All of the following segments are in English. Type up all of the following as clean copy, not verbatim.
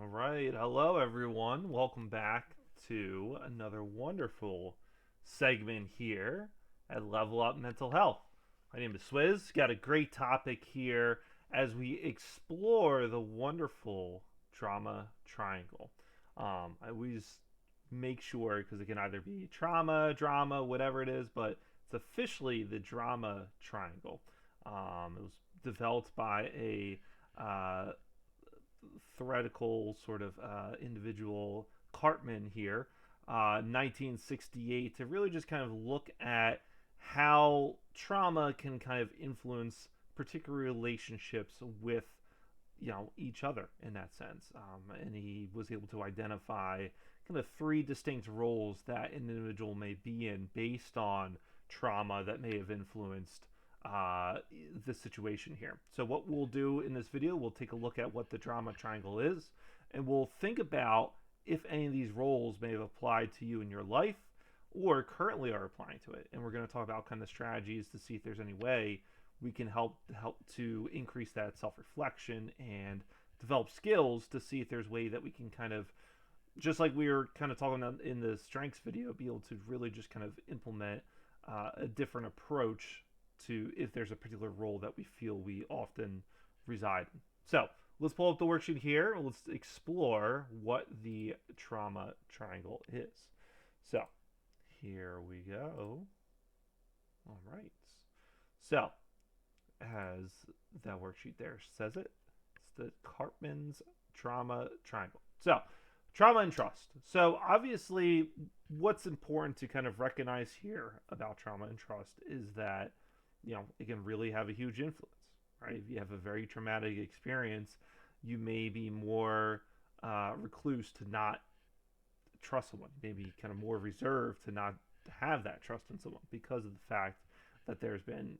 All right. Hello, everyone. Welcome back to another wonderful segment here at Level Up Mental Health. My name is Swizz. Got a great topic here as we explore the wonderful trauma triangle. I always make sure because it can either be trauma, drama, whatever it is, but it's officially the drama triangle. It was developed by a uh, theoretical sort of individual Karpman here, 1968, to really just kind of look at how trauma can kind of influence particular relationships with each other in that sense. And he was able to identify kind of three distinct roles that an individual may be in based on trauma that may have influenced uh, the situation here. So what we'll do in this video, we'll take a look at what the drama triangle is, and we'll think about if any of these roles may have applied to you in your life or currently are applying to it. And we're going to talk about kind of strategies to see if there's any way we can help to increase that self-reflection and develop skills to see if there's a way that we can kind of, just like we were kind of talking about in the strengths video, be able to really just kind of implement a different approach to if there's a particular role that we feel we often reside in. So let's pull up the worksheet here. Let's explore what the trauma triangle is. So here we go. All right. So as that worksheet there says it, it's the Karpman's trauma triangle. So trauma and trust. So obviously what's important to kind of recognize here about trauma and trust is that it can really have a huge influence, right? If you have a very traumatic experience, you may be more recluse to not trust someone, maybe kind of more reserved to not have that trust in someone because of the fact that there's been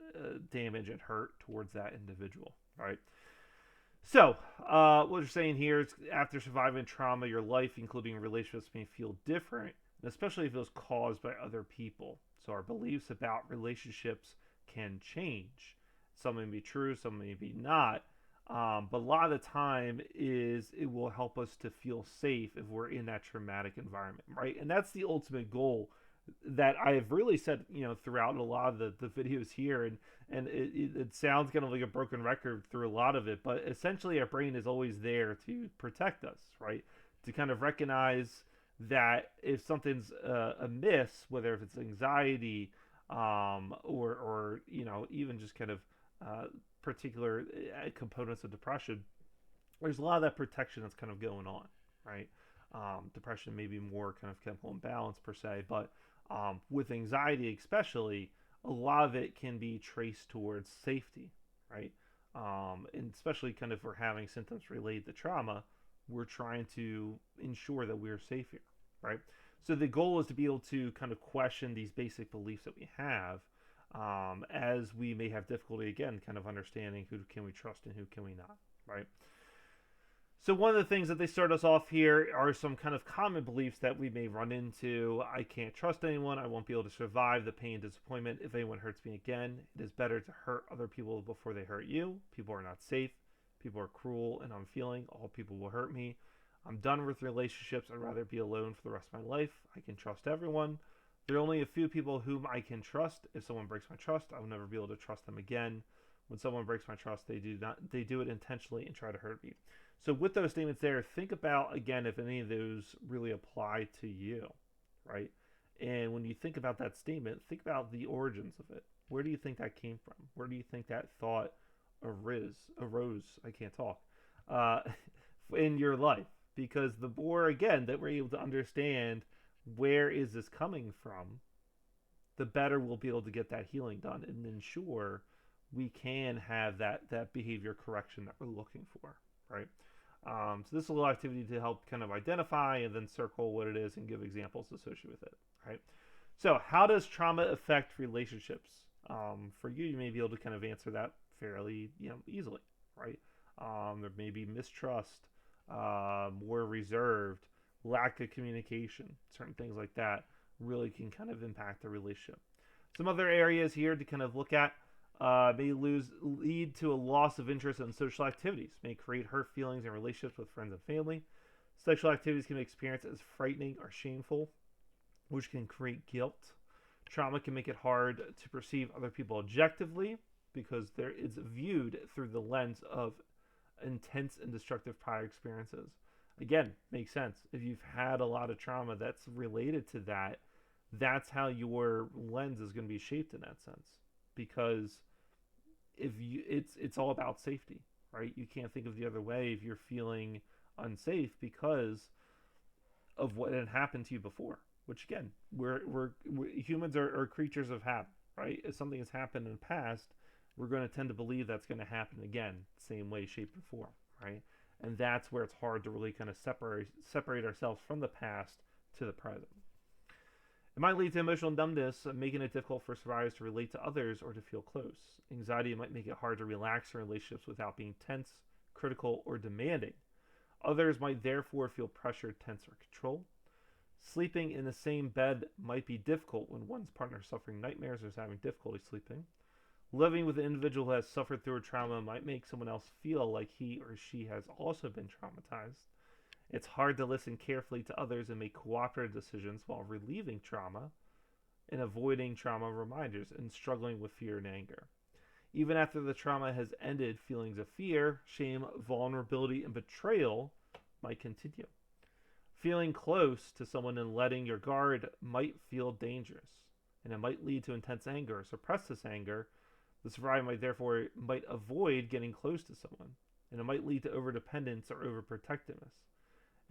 damage and hurt towards that individual, right? So, what you're saying here is after surviving trauma, your life, including relationships, may feel different, especially if it was caused by other people. So, our beliefs about relationships can change. Some may be true, some may be not. But a lot of the time it will help us to feel safe if we're in that traumatic environment, right? And that's the ultimate goal that I've really said, throughout a lot of the videos here, and it sounds kind of like a broken record through a lot of it, but essentially our brain is always there to protect us, right? To kind of recognize that if something's amiss, whether if it's anxiety, or even just kind of particular components of depression, there's a lot of that protection that's kind of going on, right? Depression may be more kind of chemical imbalance per se, but with anxiety especially, a lot of it can be traced towards safety, right? And especially kind of if we're having symptoms related to trauma, we're trying to ensure that we're safe here, right? So the goal is to be able to kind of question these basic beliefs that we have, as we may have difficulty, again, kind of understanding who can we trust and who can we not, right? So one of the things that they start us off here are some kind of common beliefs that we may run into. I can't trust anyone. I won't be able to survive the pain and disappointment if anyone hurts me again. It is better to hurt other people before they hurt you. People are not safe. People are cruel and unfeeling. All people will hurt me. I'm done with relationships. I'd rather be alone for the rest of my life. I can trust everyone. There are only a few people whom I can trust. If someone breaks my trust, I will never be able to trust them again. When someone breaks my trust, they do it intentionally and try to hurt me. So with those statements there, think about again if any of those really apply to you, right? And when you think about that statement, think about the origins of it. Where do you think that came from? Where do you think that thought arose? I can't talk. Uh, in your life, because the more again that we're able to understand where is this coming from, the better we'll be able to get that healing done and ensure we can have that behavior correction that we're looking for, right? So this is a little activity to help kind of identify and then circle what it is and give examples associated with it, right? So how does trauma affect relationships? For you, you may be able to kind of answer that fairly easily, right? There may be mistrust, more reserved, lack of communication, certain things like that really can kind of impact the relationship. Some other areas here to kind of look at may lead to a loss of interest in social activities, may create hurt feelings in relationships with friends and family, Sexual activities can be experienced as frightening or shameful, which can create guilt. Trauma can make it hard to perceive other people objectively because there is viewed through the lens of intense and destructive prior experiences. Again, makes sense. If you've had a lot of trauma that's related to that, that's how your lens is going to be shaped in that sense. Because if you, it's all about safety, right? You can't think of the other way if you're feeling unsafe because of what had happened to you before. Which again, we're humans are creatures of habit, right? If something has happened in the past, we're going to tend to believe that's going to happen again, same way, shape, and form, right? And that's where it's hard to really kind of separate ourselves from the past to the present. It might lead to emotional numbness, making it difficult for survivors to relate to others or to feel close. Anxiety might make it hard to relax in relationships without being tense, critical, or demanding. Others might therefore feel pressured, tense, or controlled. Sleeping in the same bed might be difficult when one's partner is suffering nightmares or is having difficulty sleeping. Living with an individual who has suffered through a trauma might make someone else feel like he or she has also been traumatized. It's hard to listen carefully to others and make cooperative decisions while relieving trauma and avoiding trauma reminders and struggling with fear and anger. Even after the trauma has ended, feelings of fear, shame, vulnerability, and betrayal might continue. Feeling close to someone and letting your guard might feel dangerous, and it might lead to intense anger or suppress this anger. The survivor might avoid getting close to someone, and it might lead to overdependence or overprotectiveness.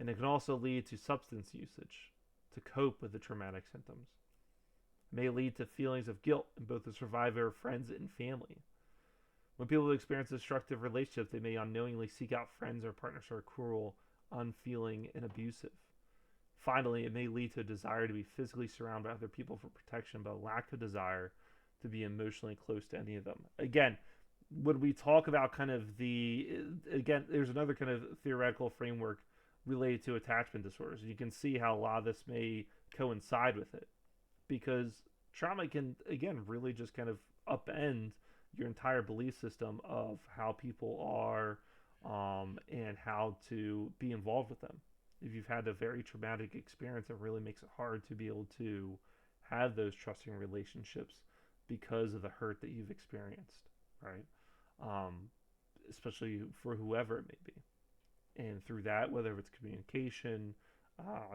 And it can also lead to substance usage to cope with the traumatic symptoms. It may lead to feelings of guilt in both the survivor, friends, and family. When people experience destructive relationships, they may unknowingly seek out friends or partners who are cruel, unfeeling, and abusive. Finally, it may lead to a desire to be physically surrounded by other people for protection, but a lack of desire to be emotionally close to any of them. Again, when we talk about there's another kind of theoretical framework related to attachment disorders. You can see how a lot of this may coincide with it because trauma can, again, really just kind of upend your entire belief system of how people are and how to be involved with them. If you've had a very traumatic experience, it really makes it hard to be able to have those trusting relationships because of the hurt that you've experienced, right? Especially for whoever it may be. And through that, whether it's communication,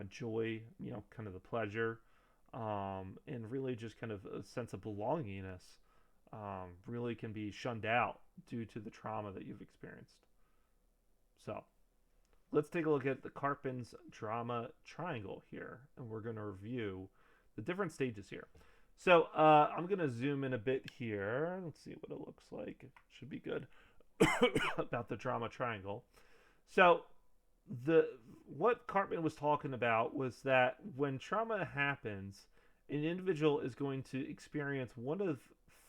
joy, kind of the pleasure, and really just kind of a sense of belongingness, really can be shunned out due to the trauma that you've experienced. So, let's take a look at the Karpman's drama triangle here, and we're going to review the different stages here. So, I'm going to zoom in a bit here. Let's see what it looks like. It should be good about the drama triangle. So, what Karpman was talking about was that when trauma happens, an individual is going to experience one of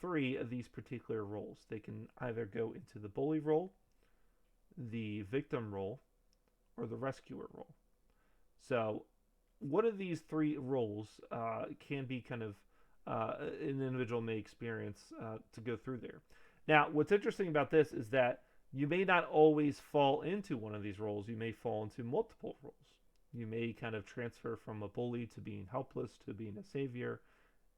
three of these particular roles. They can either go into the bully role, the victim role, or the rescuer role. So, one of these three roles can be kind of an individual may experience to go through there. Now, what's interesting about this is that you may not always fall into one of these roles. You may fall into multiple roles. You may kind of transfer from a bully to being helpless to being a savior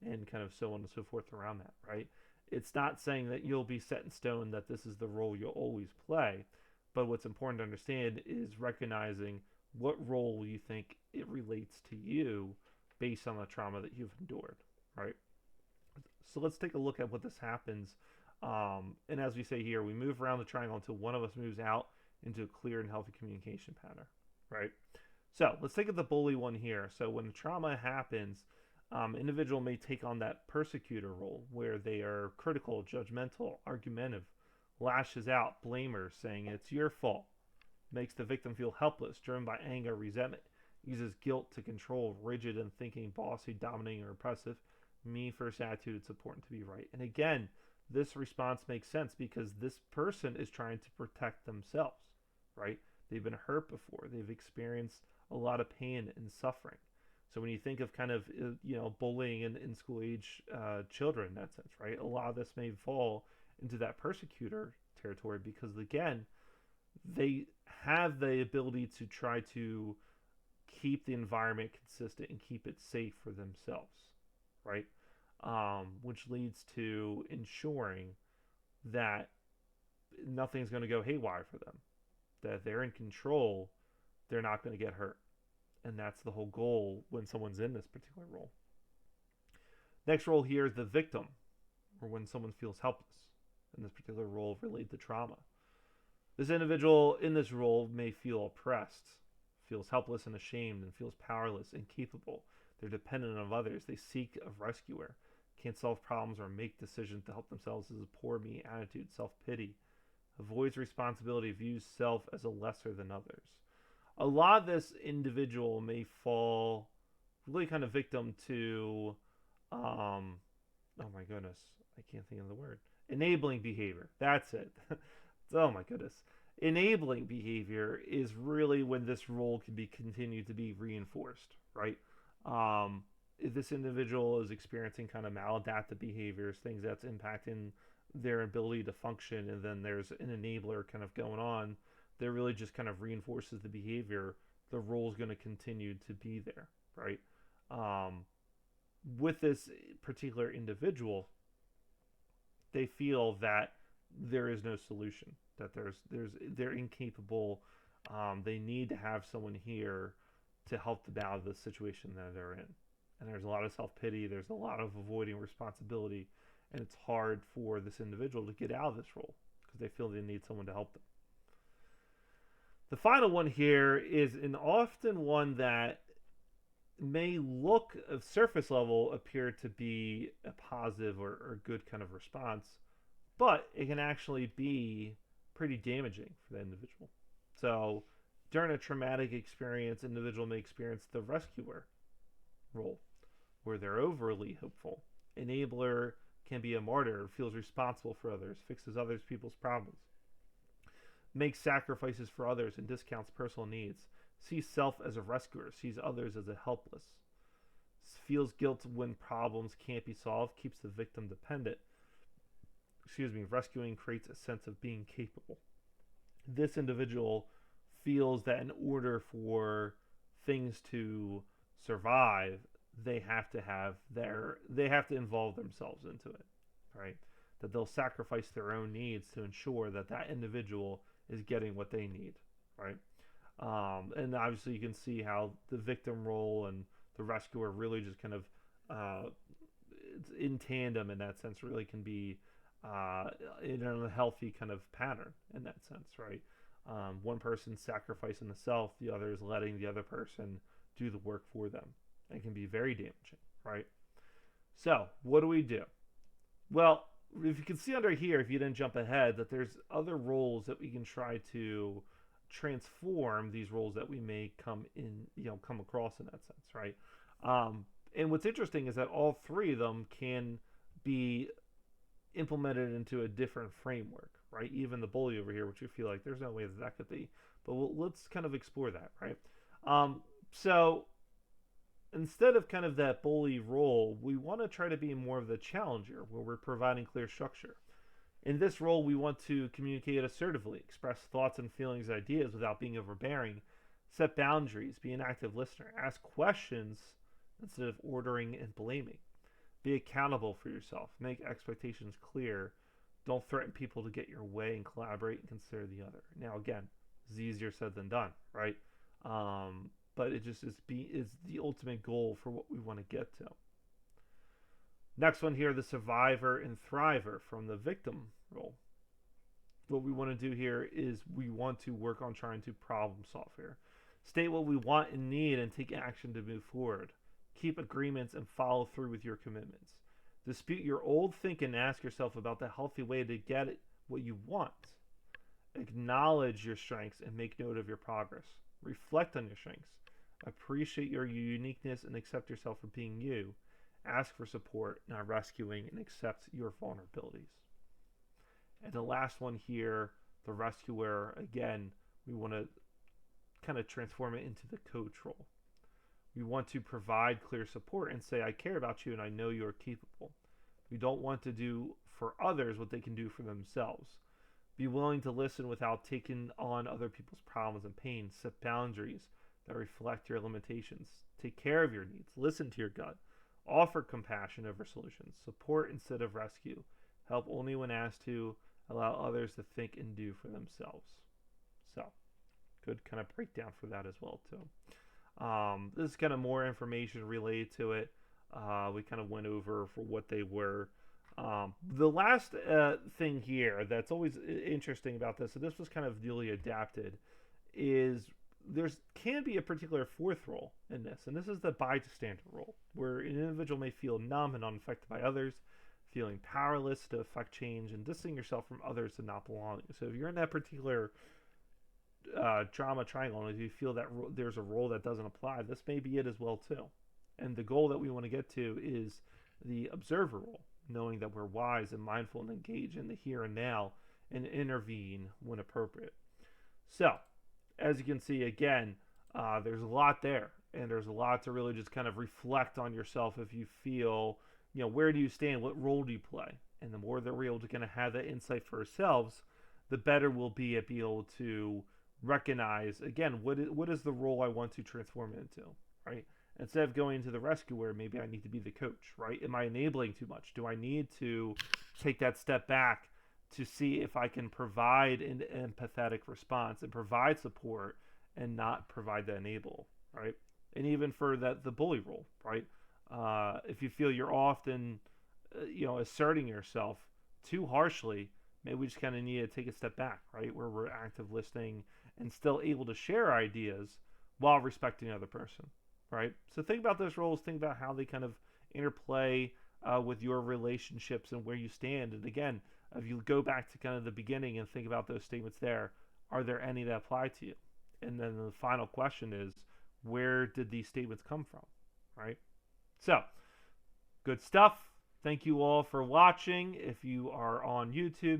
and kind of so on and so forth around that, right? It's not saying that you'll be set in stone that this is the role you'll always play, but what's important to understand is recognizing what role you think it relates to you based on the trauma that you've endured, right? So let's take a look at what this happens. And as we say here, we move around the triangle until one of us moves out into a clear and healthy communication pattern, right? So let's take the bully one here. So when the trauma happens, individual may take on that persecutor role where they are critical, judgmental, argumentative, lashes out, blamer, saying it's your fault, makes the victim feel helpless, driven by anger, resentment, uses guilt to control, rigid and thinking, bossy, dominating, or oppressive, me first attitude, it's important to be right. And again, this response makes sense because this person is trying to protect themselves, right? They've been hurt before. They've experienced a lot of pain and suffering. So when you think of kind of, bullying in school age children in that sense, right? A lot of this may fall into that persecutor territory because, again, they have the ability to try to keep the environment consistent and keep it safe for themselves, right? Which leads to ensuring that nothing's going to go haywire for them, that they're in control, they're not going to get hurt. And that's the whole goal when someone's in this particular role. Next role here is the victim, or when someone feels helpless in this particular role related to trauma. This individual in this role may feel oppressed, feels helpless and ashamed, and feels powerless, incapable. They're dependent on others. They seek a rescuer, can't solve problems or make decisions to help themselves. As a poor me attitude, self pity, avoids responsibility, views self as a lesser than others. A lot of this individual may fall really kind of victim to, oh my goodness, I can't think of the word. Enabling behavior. That's it. Oh my goodness. Enabling behavior is really when this role can be continued to be reinforced, right? If this individual is experiencing kind of maladaptive behaviors, things that's impacting their ability to function, and then there's an enabler kind of going on that really just kind of reinforces the behavior, the role is going to continue to be there, right? With this particular individual, they feel that there is no solution, that they're incapable. They need to have someone here to help them out of the situation that they're in. And there's a lot of self pity. There's a lot of avoiding responsibility, and it's hard for this individual to get out of this role because they feel they need someone to help them. The final one here is an often one that may look of surface level appear to be a positive or good kind of response, but it can actually be pretty damaging for the individual. So during a traumatic experience, individual may experience the rescuer role, where they're overly hopeful. Enabler can be a martyr, feels responsible for others, fixes others people's problems, makes sacrifices for others and discounts personal needs, sees self as a rescuer, sees others as a helpless, feels guilt when problems can't be solved, keeps the victim dependent. Rescuing creates a sense of being capable. This individual feels that in order for things to survive, they have to involve themselves into it, right? That they'll sacrifice their own needs to ensure that that individual is getting what they need, right? And obviously you can see how the victim role and the rescuer really just kind of in tandem in that sense really can be in a healthy kind of pattern in that sense, right? One person sacrificing the self, the other is letting the other person do the work for them. It can be very damaging, right? So what do we do? Well, if you can see under here, if you didn't jump ahead, that there's other roles that we can try to transform these roles that we may come across in that sense, right? And what's interesting is that all three of them can be implemented into a different framework, right? Even the bully over here, which you feel like there's no way that could be, but let's kind of explore that, right? So instead of kind of that bully role, we want to try to be more of the challenger, where we're providing clear structure. In this role, we want to communicate assertively, express thoughts and feelings, ideas without being overbearing, set boundaries, be an active listener, ask questions instead of ordering and blaming, be accountable for yourself, make expectations clear, don't threaten people to get your way, and collaborate and consider the other. Now, again, it's easier said than done, right? But it just is the ultimate goal for what we want to get to. Next one here, the survivor and thriver from the victim role. What we want to do here is we want to work on trying to problem solve here. State what we want and need and take action to move forward. Keep agreements and follow through with your commitments. Dispute your old thinking and ask yourself about the healthy way to get it what you want. Acknowledge your strengths and make note of your progress. Reflect on your strengths. Appreciate your uniqueness and accept yourself for being you. Ask for support, not rescuing, and accept your vulnerabilities. And the last one here, the rescuer, again, we want to kind of transform it into the coach role. We want to provide clear support and say, I care about you and I know you're capable. We don't want to do for others what they can do for themselves. Be willing to listen without taking on other people's problems and pain. Set boundaries that reflect your limitations. Take care of your needs. Listen to your gut. Offer compassion over solutions. Support instead of rescue. Help only when asked to. Allow others to think and do for themselves. So, good kind of breakdown for that as well too. This is kind of more information related to it. We kind of went over for what they were. The last thing here that's always interesting about this, and this was kind of newly adapted, is there's can be a particular fourth role in this, and this is the bystander role, where an individual may feel numb and unaffected by others, feeling powerless to affect change, and distancing yourself from others and not belonging. So if you're in that particular drama triangle, and if you feel that there's a role that doesn't apply, this may be it as well too. And the goal that we want to get to is the observer role, knowing that we're wise and mindful and engage in the here and now and intervene when appropriate. So, as you can see, again, there's a lot there, and there's a lot to really just kind of reflect on yourself if you feel, where do you stand, what role do you play? And the more that we're able to kind of have that insight for ourselves, the better we'll be at being able to recognize, again, what is the role I want to transform into, right? Instead of going into the rescue where maybe I need to be the coach, right? Am I enabling too much? Do I need to take that step back to see if I can provide an empathetic response and provide support and not provide the enable, right? And even for the bully role, right? If you feel you're often, asserting yourself too harshly, maybe we just kind of need to take a step back, right? Where we're active listening and still able to share ideas while respecting the other person, right? So think about those roles. Think about how they kind of interplay with your relationships and where you stand. And again, if you go back to kind of the beginning and think about those statements there, are there any that apply to you? And then the final question is, where did these statements come from, right? So, good stuff. Thank you all for watching. If you are on YouTube, make